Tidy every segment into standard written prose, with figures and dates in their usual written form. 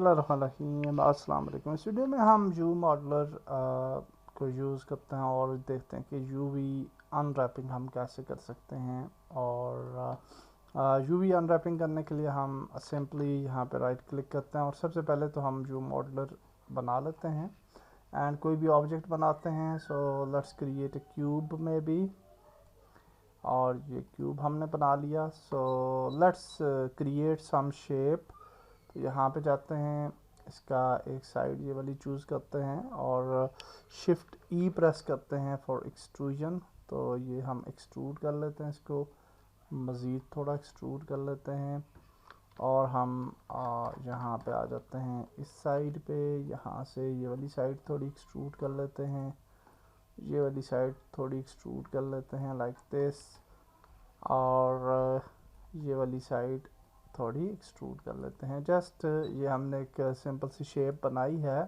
बिस्मिल्लाहिर्रहमानिर्रहीम। अस्सलाम वालेकुम। इस वीडियो में हम यू मॉडलर को यूज़ करते हैं और देखते हैं कि यूवी अनरैपिंग हम कैसे कर सकते हैं। और यूवी अनरैपिंग करने के लिए हम सिंपली यहाँ पे राइट क्लिक करते हैं और सबसे पहले तो हम यू मॉडलर बना लेते हैं एंड कोई भी ऑब्जेक्ट बनाते हैं। So let's create a cube में भी, और ये क्यूब हमने बना लिया। So let's create some shape. तो यहाँ पे जाते हैं, इसका एक साइड ये वाली चूज़ करते हैं और शिफ्ट ई प्रेस करते हैं फॉर एक्सट्रूजन। तो ये हम एक्सट्रूड कर लेते हैं, इसको मज़ीद थोड़ा एक्सट्रूड कर लेते हैं। और हम यहाँ पे आ जाते हैं इस साइड पे, यहाँ से ये वाली साइड थोड़ी एक्सट्रूड कर लेते हैं, ये वाली साइड थोड़ी एक्सट्रूड कर लेते हैं लाइक दिस, और ये वाली साइड थोड़ी एक्सट्रूड कर लेते हैं। जस्ट ये हमने एक सिंपल सी शेप बनाई है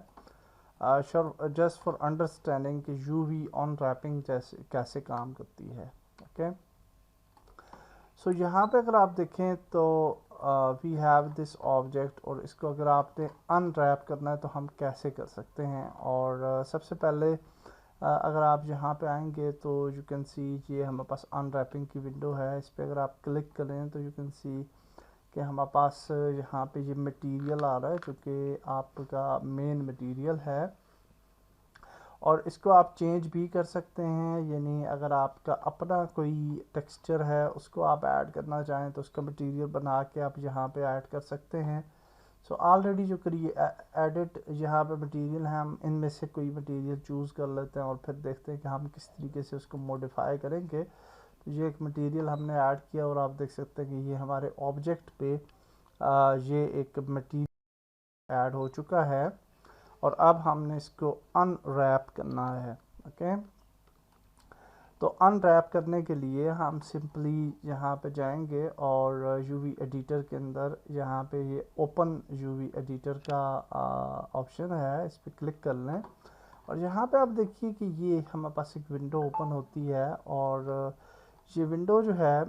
जस्ट फॉर अंडरस्टैंडिंग कि यूवी ऑन रैपिंग जैसे कैसे काम करती है। ओके, सो यहाँ पे अगर आप देखें तो वी हैव दिस ऑब्जेक्ट, और इसको अगर आपने अनरैप करना है तो हम कैसे कर सकते हैं। और सबसे पहले अगर आप यहाँ पे आएंगे तो यू कैन सी ये हमारे पास अनरैपिंग की विंडो है। इस पर अगर आप क्लिक करें तो यू कैन सी कि हमारे पास यहाँ पे ये मटेरियल आ रहा है जो कि आपका मेन मटेरियल है, और इसको आप चेंज भी कर सकते हैं। यानी अगर आपका अपना कोई टेक्सचर है उसको आप ऐड करना चाहें तो उसका मटेरियल बना के आप यहाँ पे ऐड कर सकते हैं। सो ऑलरेडी जो एडिट यहाँ पे मटेरियल है, हम इनमें से कोई मटेरियल चूज़ कर लेते हैं और फिर देखते हैं कि हम किस तरीके से उसको मॉडिफाई करेंगे। तो ये एक मटेरियल हमने ऐड किया और आप देख सकते हैं कि ये हमारे ऑब्जेक्ट पे ये एक मटेरियल ऐड हो चुका है, और अब हमने इसको अनरैप करना है। ओके, तो अनरैप करने के लिए हम सिंपली यहाँ पे जाएंगे और यूवी एडिटर के अंदर यहाँ पे ये ओपन यूवी एडिटर का ऑप्शन है, इस पर क्लिक कर लें। और यहाँ पे आप देखिए कि ये हमारे पास एक विंडो ओपन होती है, और ये विंडो जो है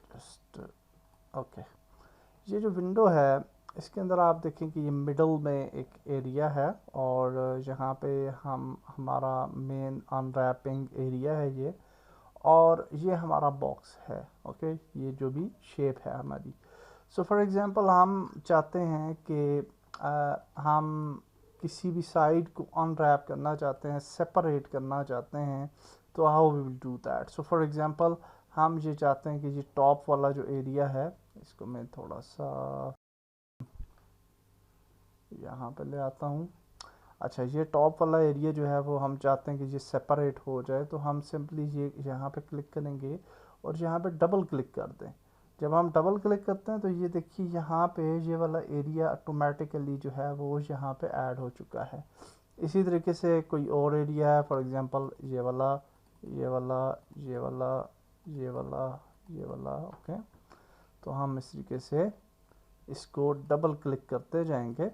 जस्ट ओके, ये जो विंडो है इसके अंदर आप देखें कि ये मिडल में एक एरिया है, और यहाँ पे हम हमारा मेन अनरैपिंग एरिया है ये, और ये हमारा बॉक्स है। ओके, ये जो भी शेप है हमारी। सो फॉर एग्जांपल हम चाहते हैं कि हम किसी भी साइड को अनरैप करना चाहते हैं, सेपरेट करना चाहते हैं, तो how we will do that. So for example हम ये चाहते हैं कि ये टॉप वाला जो एरिया है, इसको मैं थोड़ा सा यहाँ पे ले आता हूँ। अच्छा, ये टॉप वाला एरिया जो है वो हम चाहते हैं कि ये सेपरेट हो जाए, तो हम सिंपली ये यहाँ पे क्लिक करेंगे और यहाँ पे डबल क्लिक कर दें। जब हम डबल क्लिक करते हैं तो ये देखिए यहाँ पे ये वाला एरिया ऑटोमेटिकली जो है वो यहाँ पे ऐड हो चुका है। इसी तरीके से कोई और एरिया है, फॉर एग्जांपल ये वाला, ये वाला, ये वाला, ये वाला, ये वाला। ओके, तो हम इस तरीके से इसको डबल क्लिक करते जाएंगे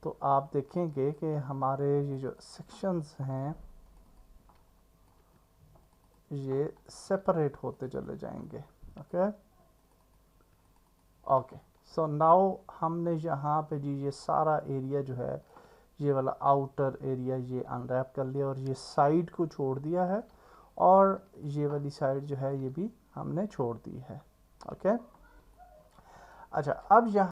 तो आप देखेंगे कि हमारे ये जो सेक्शंस हैं ये सेपरेट होते चले जाएंगे। ओके ओके, सो नाउ हमने यहाँ पे जी ये सारा एरिया जो है, ये वाला आउटर एरिया ये अनरैप कर लिया और ये साइड को छोड़ दिया है, और ये वाली साइड जो है ये भी हमने छोड़ दी है। ओके, अच्छा, अब यहाँ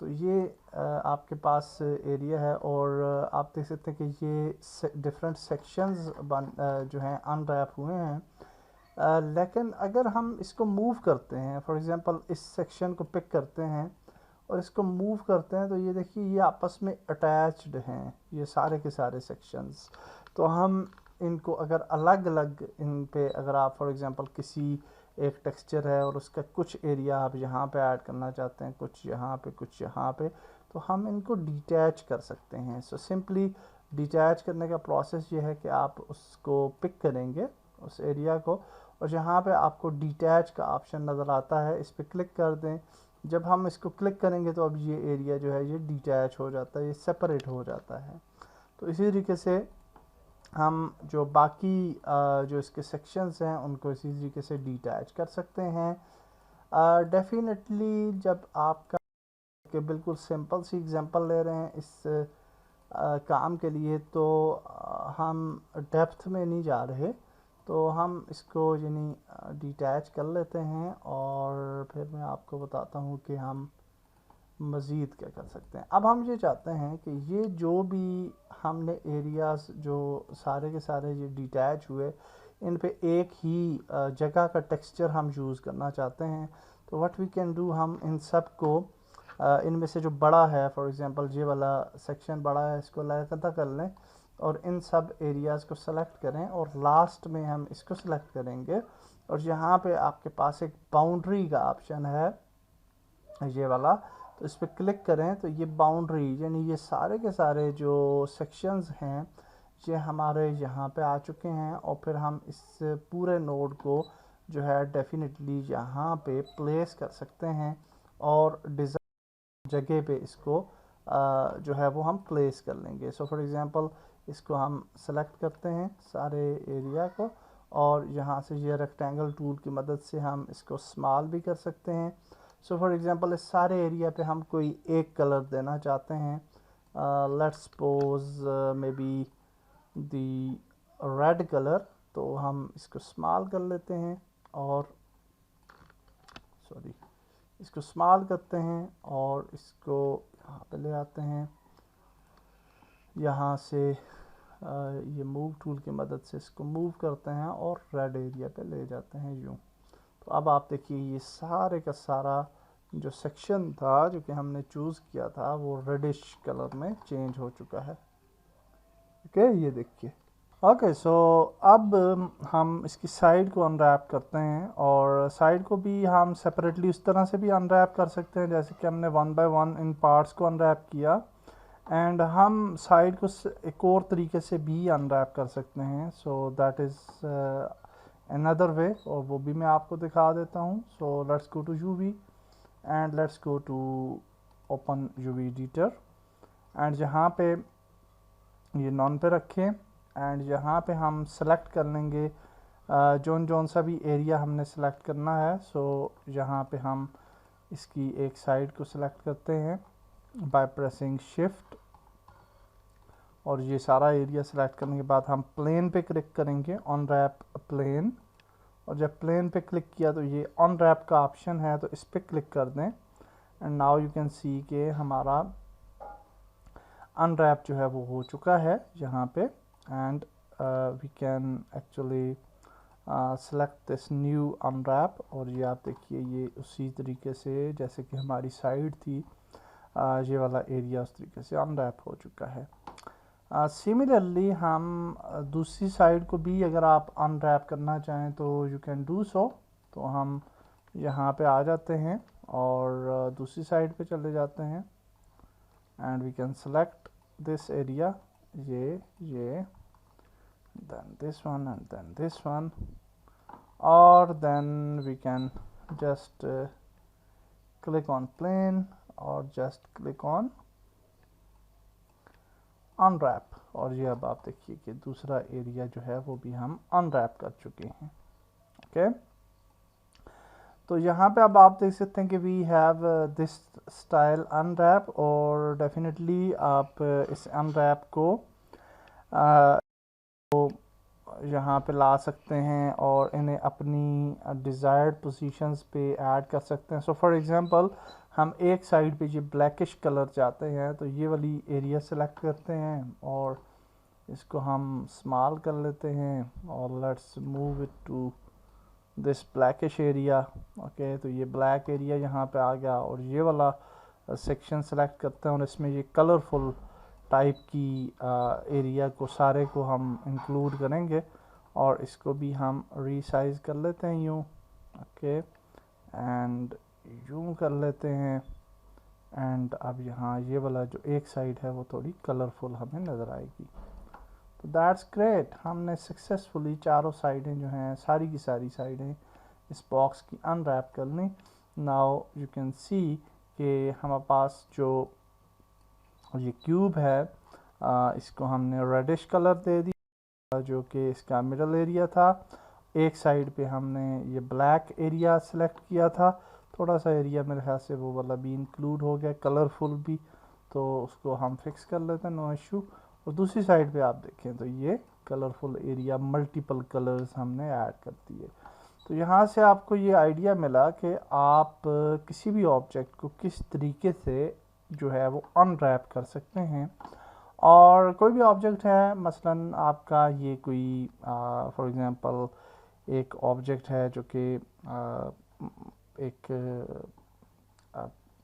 तो ये आपके पास एरिया है, और आप देख सकते हैं कि ये डिफरेंट सेक्शंस जो हैं अनरैप हुए हैं। लेकिन अगर हम इसको मूव करते हैं, फॉर एग्जांपल इस सेक्शन को पिक करते हैं और इसको मूव करते हैं, तो ये देखिए ये आपस में अटैच्ड हैं ये सारे के सारे सेक्शंस। तो हम इनको अगर अलग अलग इन पे अगर आप फॉर एग्जांपल किसी एक टेक्सचर है और उसका कुछ एरिया आप यहाँ पे ऐड करना चाहते हैं, कुछ यहाँ पे, कुछ यहाँ पे, तो हम इनको डिटैच कर सकते हैं। सो सिंपली डिटैच करने का प्रोसेस ये है कि आप उसको पिक करेंगे उस एरिया को, और यहाँ पे आपको डिटैच का ऑप्शन नज़र आता है, इस पर क्लिक कर दें। जब हम इसको क्लिक करेंगे तो अब ये एरिया जो है ये डिटैच हो जाता है, ये सेपरेट हो जाता है। तो इसी तरीके से हम जो बाकी जो इसके सेक्शंस हैं उनको इसी तरीके से डिटैच कर सकते हैं। डेफिनेटली जब आपका ओके, बिल्कुल सिंपल सी एग्जांपल ले रहे हैं इस काम के लिए, तो हम डेप्थ में नहीं जा रहे, तो हम इसको यानी डिटैच कर लेते हैं और फिर मैं आपको बताता हूँ कि हम मज़ीद क्या कर सकते हैं। अब हम ये चाहते हैं कि ये जो भी हमने एरियाज़ जो सारे के सारे ये डिटैच हुए, इन पे एक ही जगह का टेक्सचर हम यूज़ करना चाहते हैं। तो व्हाट वी कैन डू, हम इन सब को इनमें से जो बड़ा है, फॉर एग्जांपल ये वाला सेक्शन बड़ा है, इसको अलग कर लें और इन सब एरियाज़ को सेलेक्ट करें और लास्ट में हम इसको सेलेक्ट करेंगे और यहाँ पे आपके पास एक बाउंड्री का ऑप्शन है ये वाला, तो इस पर क्लिक करें तो ये बाउंड्री यानी ये सारे के सारे जो सेक्शंस हैं ये हमारे यहाँ पे आ चुके हैं और फिर हम इस पूरे नोड को जो है डेफिनेटली यहाँ पे प्लेस कर सकते हैं और डिज़ाइन जगह पे इसको जो है वो हम प्लेस कर लेंगे। सो फॉर एग्जांपल इसको हम सेलेक्ट करते हैं सारे एरिया को और यहाँ से ये रेक्टेंगल टूल की मदद से हम इसको स्मॉल भी कर सकते हैं। सो फॉर एग्जांपल इस सारे एरिया पे हम कोई एक कलर देना चाहते हैं, let's suppose may be the red colour, तो हम इसको स्मॉल कर लेते हैं और सॉरी इसको स्मॉल करते हैं और इसको यहाँ पे ले आते हैं, यहाँ से ये मूव टूल की मदद से इसको मूव करते हैं और रेड एरिया पे ले जाते हैं यूँ। तो अब आप देखिए ये सारे का सारा जो सेक्शन था जो कि हमने चूज़ किया था वो रेडिश कलर में चेंज हो चुका है। ओके, ये देखिए। ओके, सो अब हम इसकी साइड को अनरैप करते हैं और साइड को भी हम सेपरेटली उस तरह से भी अनरैप कर सकते हैं जैसे कि हमने 1 बाय 1 इन पार्ट्स को अनरैप किया, एंड हम साइड को एक और तरीके से भी अनरैप कर सकते हैं। So that is another way और वो भी मैं आपको दिखा देता हूँ। So let's go to UV and let's go to open UV editor and यहाँ पे ये नॉन पे रखें एंड यहाँ पे हम सेलेक्ट कर लेंगे जोन सा भी एरिया हमने सेलेक्ट करना है। सो यहाँ पे हम इसकी एक साइड को सेलेक्ट करते हैं बाय प्रेसिंग शिफ्ट और ये सारा एरिया सेलेक्ट करने के बाद हम प्लेन पे क्लिक करेंगे, ऑन रैप प्लेन, और जब प्लेन पे क्लिक किया तो ये ऑन रैप का ऑप्शन है तो इस पर क्लिक कर दें and now you can see के हमारा अनरैप जो है वो हो चुका है यहाँ पे and we can actually select this new unwrap और ये आप देखिए ये उसी तरीके से जैसे कि हमारी साइड थी ये वाला एरिया उस तरीके से अनरैप हो चुका है। सिमिलरली हम दूसरी साइड को भी अगर आप अनरैप करना चाहें तो यू कैन डू सो। तो हम यहाँ पे आ जाते हैं और दूसरी साइड पे चले जाते हैं and we can select this area, ये then this one and then this one, or then we can just click on plane or just click on unwrap और ये अब आप देखिए कि दूसरा एरिया जो है वो भी हम अनरैप कर चुके हैं। ओके, तो यहाँ पे अब आप देख सकते हैं कि we have this style unwrap और डेफिनेटली आप इस अनरैप को यहाँ पे ला सकते हैं और इन्हें अपनी डिज़ायर्ड पोजीशंस पे ऐड कर सकते हैं। सो फॉर एग्जांपल हम एक साइड पे ये ब्लैकिश कलर चाहते हैं तो ये वाली एरिया सेलेक्ट करते हैं और इसको हम स्मॉल कर लेते हैं और let's move it to this blackish area. Okay, तो ये ब्लैक एरिया यहाँ पे आ गया और ये वाला सेक्शन सेलेक्ट करते हैं और इसमें ये कलरफुल टाइप की एरिया को सारे को हम इंक्लूड करेंगे और इसको भी हम रीसाइज कर लेते हैं यूँ। ओके, एंड यूँ कर लेते हैं एंड अब यहाँ ये वाला जो एक साइड है वो थोड़ी कलरफुल हमें नज़र आएगी। तो दैट्स ग्रेट, हमने सक्सेसफुली चारों साइडें जो हैं सारी की सारी साइडें इस बॉक्स की अनरैप कर ली। नाउ यू कैन सी कि हमारे पास जो ये क्यूब है इसको हमने रेडिश कलर दे दिया जो कि इसका मिडल एरिया था। एक साइड पे हमने ये ब्लैक एरिया सेलेक्ट किया था थोड़ा सा एरिया मेरे ख्याल से वो वाला भी इंक्लूड हो गया, कलरफुल भी, तो उसको हम फिक्स कर लेते हैं, नो इशू। और दूसरी साइड पे आप देखें तो ये कलरफुल एरिया मल्टीपल कलर्स हमने ऐड कर दिए। तो यहाँ से आपको ये आइडिया मिला कि आप किसी भी ऑब्जेक्ट को किस तरीके से जो है वो अनरैप कर सकते हैं। और कोई भी ऑब्जेक्ट है, मसलन आपका ये कोई फॉर एग्जांपल एक ऑब्जेक्ट है जो कि एक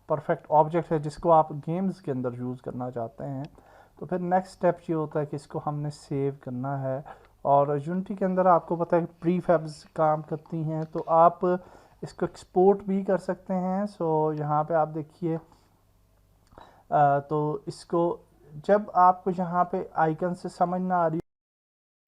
परफेक्ट ऑब्जेक्ट है जिसको आप गेम्स के अंदर यूज़ करना चाहते हैं, तो फिर नेक्स्ट स्टेप ये होता है कि इसको हमने सेव करना है। और यूनिटी के अंदर आपको पता है कि प्री फैब्स काम करती हैं, तो आप इसको एक्सपोर्ट भी कर सकते हैं। सो यहाँ पे आप देखिए, तो इसको जब आपको यहाँ पे आइकन से समझ ना आ रही,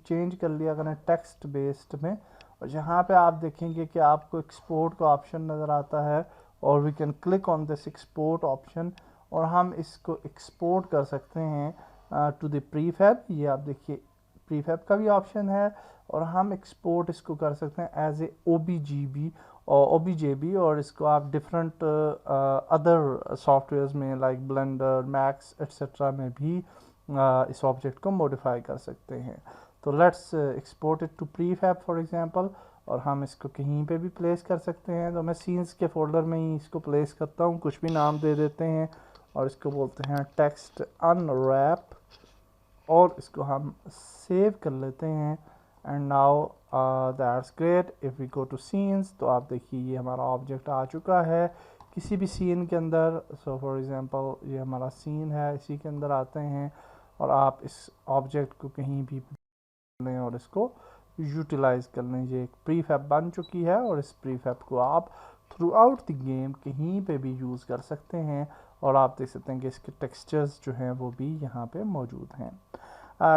चेंज कर लिया करें टेक्स्ट बेस्ड में, और यहाँ पे आप देखेंगे कि आपको एक्सपोर्ट का ऑप्शन नज़र आता है, और we can click on this export option, और हम इसको एक्सपोर्ट कर सकते हैं टू द प्रीफैब। ये आप देखिए प्रीफैब का भी ऑप्शन है, और हम एक्सपोर्ट इसको कर सकते हैं एज ए OBGB और OBJB, और इसको आप डिफरेंट अदर सॉफ्टवेयर्स में लाइक ब्लेंडर, मैक्स एट्सेट्रा में भी इस ऑब्जेक्ट को मॉडिफाई कर सकते हैं। तो let's export it to prefab for example, और हम इसको कहीं पे भी प्लेस कर सकते हैं। तो मैं सीन्स के फोल्डर में ही इसको प्लेस करता हूँ, कुछ भी नाम दे देते हैं, और इसको बोलते हैं टेक्स्ट अनरैप, और इसको हम सेव कर लेते हैं। And now that's great. If we go to scenes, तो आप देखिए ये हमारा ऑब्जेक्ट आ चुका है किसी भी सीन के अंदर। सो फॉर एग्जांपल ये हमारा सीन है, इसी के अंदर आते हैं, और आप इस ऑब्जेक्ट को कहीं भी लें और इसको यूटिलाइज कर लें। ये एक प्रीफैब बन चुकी है, और इस प्रीफैब को आप थ्रू आउट द गेम कहीं पे भी यूज़ कर सकते हैं। और आप देख सकते हैं कि इसके टेक्सचर्स जो हैं वो भी यहाँ पे मौजूद हैं।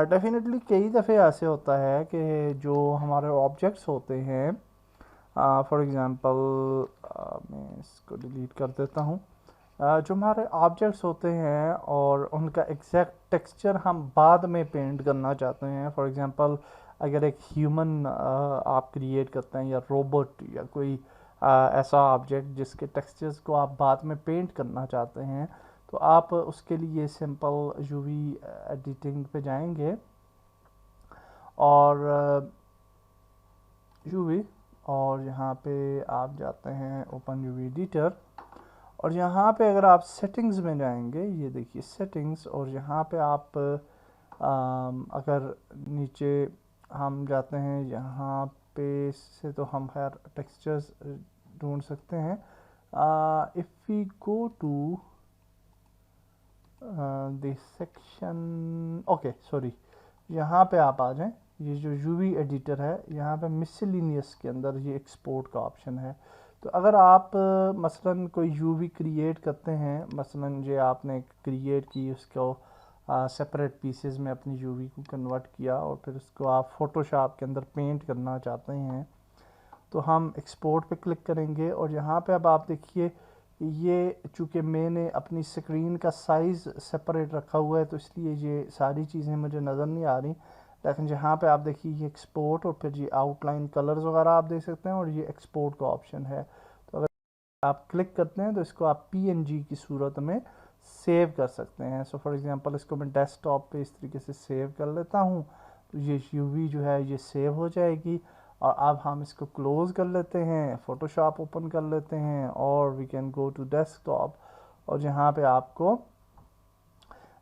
डेफिनेटली कई दफ़े ऐसे होता है कि जो हमारे ऑब्जेक्ट्स होते हैं, फॉर एग्ज़ाम्पल मैं इसको डिलीट कर देता हूँ, जो हमारे ऑब्जेक्ट्स होते हैं और उनका एग्जैक्ट टेक्सचर हम बाद में पेंट करना चाहते हैं। फॉर एग्जांपल अगर एक ह्यूमन आप क्रिएट करते हैं, या रोबोट, या कोई ऐसा ऑब्जेक्ट जिसके टेक्सचर्स को आप बाद में पेंट करना चाहते हैं, तो आप उसके लिए सिंपल यूवी एडिटिंग पे जाएंगे, और यूवी, और यहाँ पे आप जाते हैं ओपन यूवी एडिटर, और यहाँ पे अगर आप सेटिंग्स में जाएंगे, ये देखिए सेटिंग्स, और यहाँ पे आप अगर नीचे हम जाते हैं, यहाँ पे से तो हम खैर टेक्सचर्स ढूंढ सकते हैं। If we go to this section, okay sorry, यहाँ पे आप आ जाएं, ये जो यूवी एडिटर है, यहाँ पे मिसलिनियस के अंदर ये एक्सपोर्ट का ऑप्शन है। तो अगर आप मसलन कोई यूवी क्रिएट करते हैं, मसलन ये आपने क्रिएट की, उसको सेपरेट पीसेस में अपनी यूवी को कन्वर्ट किया, और फिर उसको आप फोटोशॉप के अंदर पेंट करना चाहते हैं, तो हम एक्सपोर्ट पे क्लिक करेंगे, और यहाँ पे अब आप देखिए ये चूँकि मैंने अपनी स्क्रीन का साइज़ सेपरेट रखा हुआ है, तो इसलिए ये सारी चीज़ें मुझे नज़र नहीं आ रही। लेकिन यहाँ पे आप देखिए ये एक्सपोर्ट, और फिर ये आउटलाइन कलर्स वगैरह आप देख सकते हैं, और ये एक्सपोर्ट का ऑप्शन है। तो अगर आप क्लिक करते हैं तो इसको आप PNG की सूरत में सेव कर सकते हैं। सो फॉर एग्जांपल इसको मैं डेस्कटॉप पे इस तरीके से सेव कर लेता हूँ, तो ये यूवी जो है ये सेव हो जाएगी। और अब हम इसको क्लोज़ कर लेते हैं, फ़ोटोशॉप ओपन कर लेते हैं, और we can go to desktop, और यहाँ पे आपको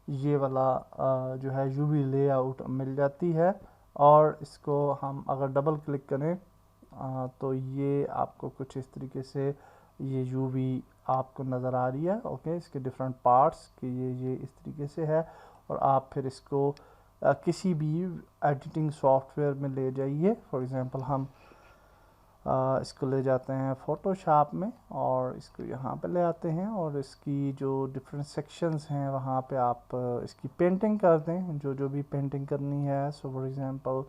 ये वाला जो है यूवी लेआउट मिल जाती है। और इसको हम अगर डबल क्लिक करें, तो ये आपको कुछ इस तरीके से ये यूवी आपको नज़र आ रही है। ओके, इसके डिफरेंट पार्ट्स कि ये इस तरीके से है, और आप फिर इसको किसी भी एडिटिंग सॉफ्टवेयर में ले जाइए। फॉर एग्जांपल हम इसको ले जाते हैं फ़ोटोशॉप में, और इसको यहाँ पे ले आते हैं, और इसकी जो डिफरेंट सेक्शंस हैं वहाँ पे आप इसकी पेंटिंग कर दें, जो जो भी पेंटिंग करनी है। सो फॉर एग्जांपल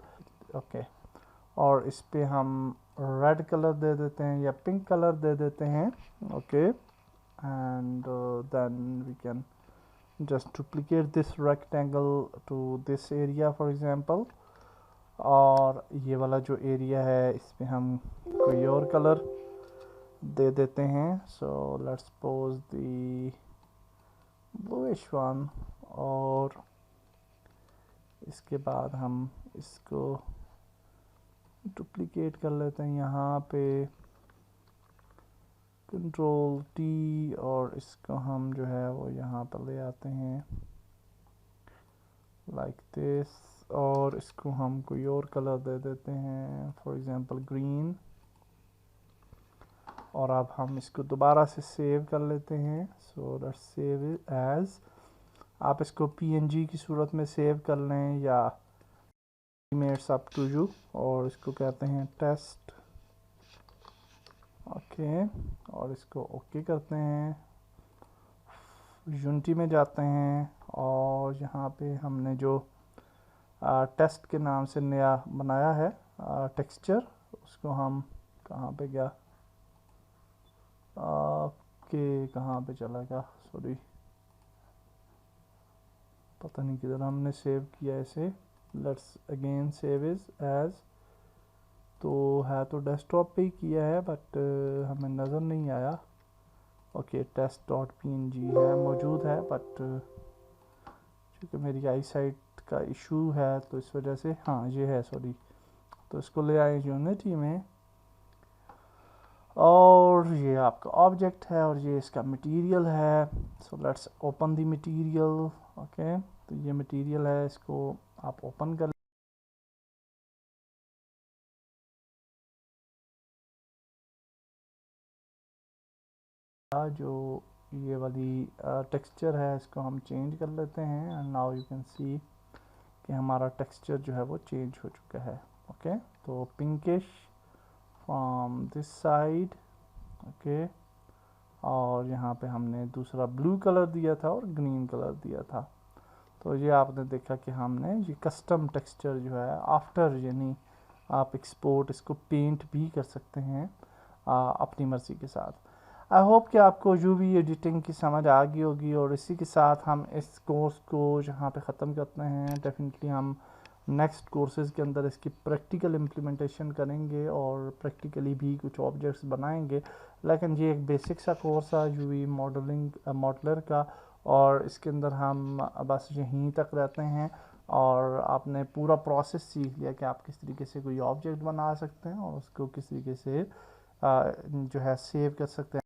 ओके, और इस पे हम रेड कलर दे देते हैं या पिंक कलर दे देते हैं। Okay, and then we can just duplicate this rectangle to this area for example, और ये वाला जो एरिया है इस पे हम कोई और कलर दे देते हैं। So let's suppose the bluish one, और इसके बाद हम इसको डुप्लीकेट कर लेते हैं यहाँ पे, कंट्रोल टी, और इसको हम जो है वो यहाँ पर ले आते हैं लाइक दिस, और इसको हम कोई और कलर दे देते हैं, फॉर एग्जांपल ग्रीन। और अब हम इसको दोबारा से सेव कर लेते हैं। So let's save it as, आप इसको पीएनजी की सूरत में सेव कर लें या इट्स अप टू यू, और इसको कहते हैं टेस्ट। ओके, और इसको ओके करते हैं, यूनिटी में जाते हैं, और यहाँ पे हमने जो टेस्ट के नाम से नया बनाया है टेक्सचर, उसको हम कहाँ पे गया, के कहाँ पे चला गया, सॉरी पता नहीं किधर हमने सेव किया इसे। Let's again save is as, तो है तो डेस्कटॉप पे ही किया है बट हमें नज़र नहीं आया। ओके, टेस्ट डॉट पी है, मौजूद है, बट क्योंकि मेरी आई साइट का इशू है तो इस वजह से, हाँ ये है, सॉरी। तो इसको ले आए यूनिटी में, और ये आपका ऑब्जेक्ट है और ये इसका मटेरियल है। So let's open the material. Okay, तो ये मटेरियल है, इसको आप ओपन कर जो ये वाली टेक्सचर है इसको हम चेंज कर लेते हैं, and now you can see कि हमारा टेक्सचर जो है वो चेंज हो चुका है। ओके, तो pinkish from this side, okay, और यहाँ पे हमने दूसरा ब्लू कलर दिया था और ग्रीन कलर दिया था। तो ये आपने देखा कि हमने ये कस्टम टेक्सचर जो है आफ्टर, यानी आप एक्सपोर्ट इसको पेंट भी कर सकते हैं अपनी मर्ज़ी के साथ। आई होप कि आपको यूवी एडिटिंग की समझ आ गई होगी, और इसी के साथ हम इस कोर्स को यहाँ पे ख़त्म करते हैं। डेफिनेटली हम नेक्स्ट कोर्सेज़ के अंदर इसकी प्रैक्टिकल इम्प्लीमेंटेशन करेंगे और प्रैक्टिकली भी कुछ ऑब्जेक्ट्स बनाएंगे, लेकिन ये एक बेसिक सा कोर्स है यूवी मॉडलिंग मॉडलर का, और इसके अंदर हम बस यहीं तक रहते हैं, और आपने पूरा प्रोसेस सीख लिया कि आप किस तरीके से कोई ऑब्जेक्ट बना सकते हैं और उसको किस तरीके से जो है सेव कर सकते हैं,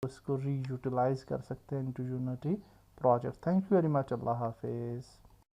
उसको री यूटिलाइज कर सकते हैं into unity project. Thank you very much, अल्लाह हाफिज़।